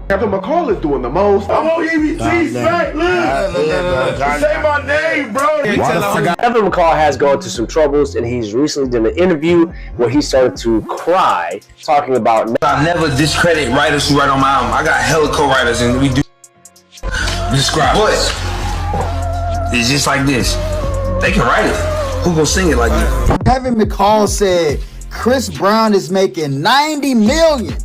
Kevin McCall is doing the most. I'm on EBT, smack, look. Say my name, bro. Kevin McCall has gone through some troubles, and he's recently done an interview where he started to cry, talking about... I never discredit writers who write on my album. I got hella co-writers, and we do describe. But it's just like this. They can write it. Who gonna sing it like me? Kevin McCall said Chris Brown is making 90 million.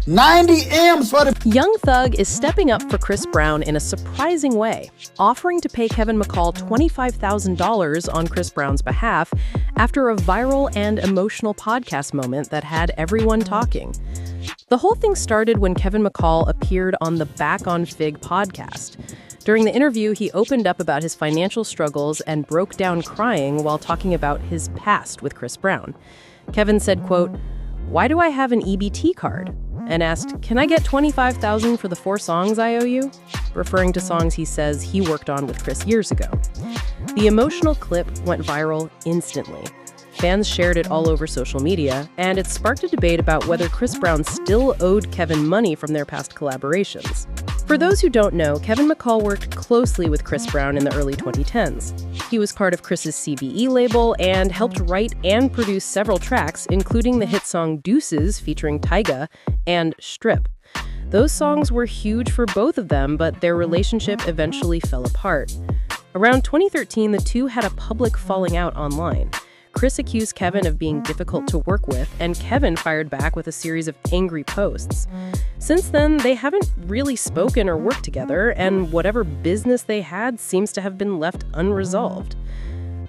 90 M's for the... Young Thug is stepping up for Chris Brown in a surprising way, offering to pay Kevin McCall $25,000 on Chris Brown's behalf after a viral and emotional podcast moment that had everyone talking. The whole thing started when Kevin McCall appeared on the Back on Fig podcast. During the interview, he opened up about his financial struggles and broke down crying while talking about his past with Chris Brown. Kevin said, quote, "Why do I have an EBT card?" and asked, "Can I get $25,000 for the 4 songs I owe you?" referring to songs he says he worked on with Chris years ago. The emotional clip went viral instantly. Fans shared it all over social media, and it sparked a debate about whether Chris Brown still owed Kevin money from their past collaborations. For those who don't know, Kevin McCall worked closely with Chris Brown in the early 2010s. He was part of Chris's CBE label and helped write and produce several tracks, including the hit song Deuces featuring Tyga and Strip. Those songs were huge for both of them, but their relationship eventually fell apart. Around 2013, the two had a public falling out online. Chris accused Kevin of being difficult to work with, and Kevin fired back with a series of angry posts. Since then, they haven't really spoken or worked together, and whatever business they had seems to have been left unresolved.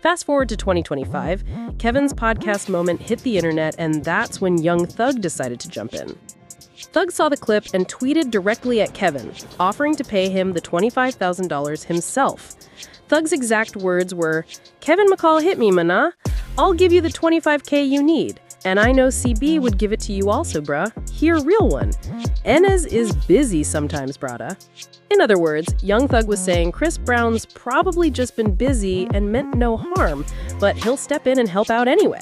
Fast forward to 2025, Kevin's podcast moment hit the internet, and that's when Young Thug decided to jump in. Thug saw the clip and tweeted directly at Kevin, offering to pay him the $25,000 himself. Thug's exact words were, "Kevin McCall hit me, mana. I'll give you the $25K you need. And I know CB would give it to you also, bruh. Here, real one. Enes is busy sometimes, brada." In other words, Young Thug was saying Chris Brown's probably just been busy and meant no harm, but he'll step in and help out anyway.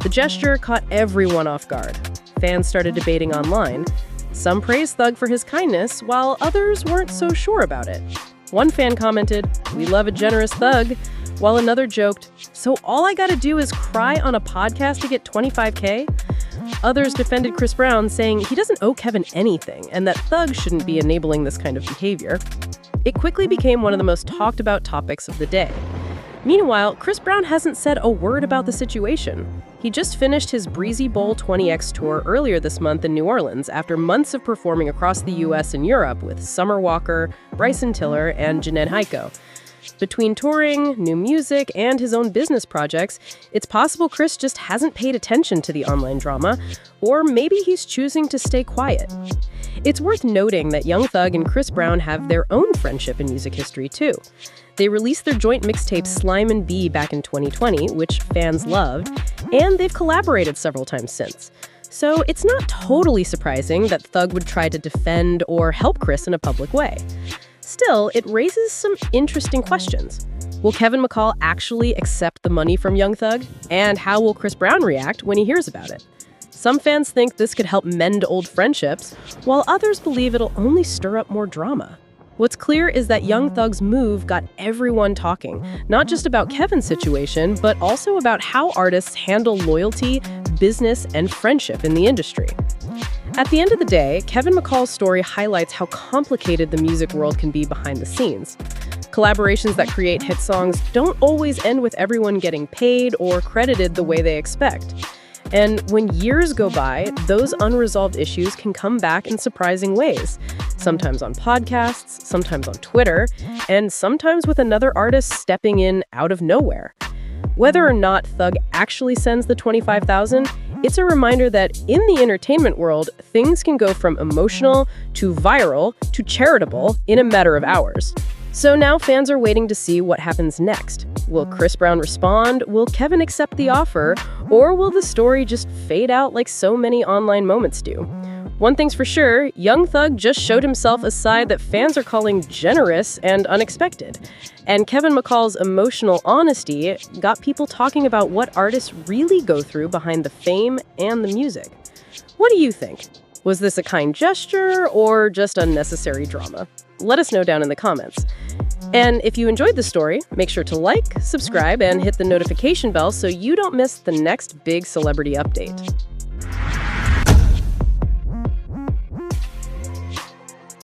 The gesture caught everyone off guard. Fans started debating online. Some praised Thug for his kindness, while others weren't so sure about it. One fan commented, "We love a generous thug," while another joked, "So all I gotta do is cry on a podcast to get $25K? Others defended Chris Brown, saying he doesn't owe Kevin anything and that Thug shouldn't be enabling this kind of behavior. It quickly became one of the most talked about topics of the day. Meanwhile, Chris Brown hasn't said a word about the situation. He just finished his Breezy Bowl 20X tour earlier this month in New Orleans after months of performing across the US and Europe with Summer Walker, Bryson Tiller, and Jhené Aiko. Between touring, new music, and his own business projects, it's possible Chris just hasn't paid attention to the online drama, or maybe he's choosing to stay quiet. It's worth noting that Young Thug and Chris Brown have their own friendship in music history, too. They released their joint mixtape Slime and B back in 2020, which fans loved, and they've collaborated several times since. So it's not totally surprising that Thug would try to defend or help Chris in a public way. Still, it raises some interesting questions. Will Kevin McCall actually accept the money from Young Thug? And how will Chris Brown react when he hears about it? Some fans think this could help mend old friendships, while others believe it'll only stir up more drama. What's clear is that Young Thug's move got everyone talking, not just about Kevin's situation, but also about how artists handle loyalty, business, and friendship in the industry. At the end of the day, Kevin McCall's story highlights how complicated the music world can be behind the scenes. Collaborations that create hit songs don't always end with everyone getting paid or credited the way they expect. And when years go by, those unresolved issues can come back in surprising ways, sometimes on podcasts, sometimes on Twitter, and sometimes with another artist stepping in out of nowhere. Whether or not Thug actually sends the $25,000, it's a reminder that in the entertainment world, things can go from emotional to viral to charitable in a matter of hours. So now fans are waiting to see what happens next. Will Chris Brown respond? Will Kevin accept the offer? Or will the story just fade out like so many online moments do? One thing's for sure, Young Thug just showed himself a side that fans are calling generous and unexpected. And Kevin McCall's emotional honesty got people talking about what artists really go through behind the fame and the music. What do you think? Was this a kind gesture or just unnecessary drama? Let us know down in the comments. And if you enjoyed the story, make sure to like, subscribe, and hit the notification bell so you don't miss the next big celebrity update.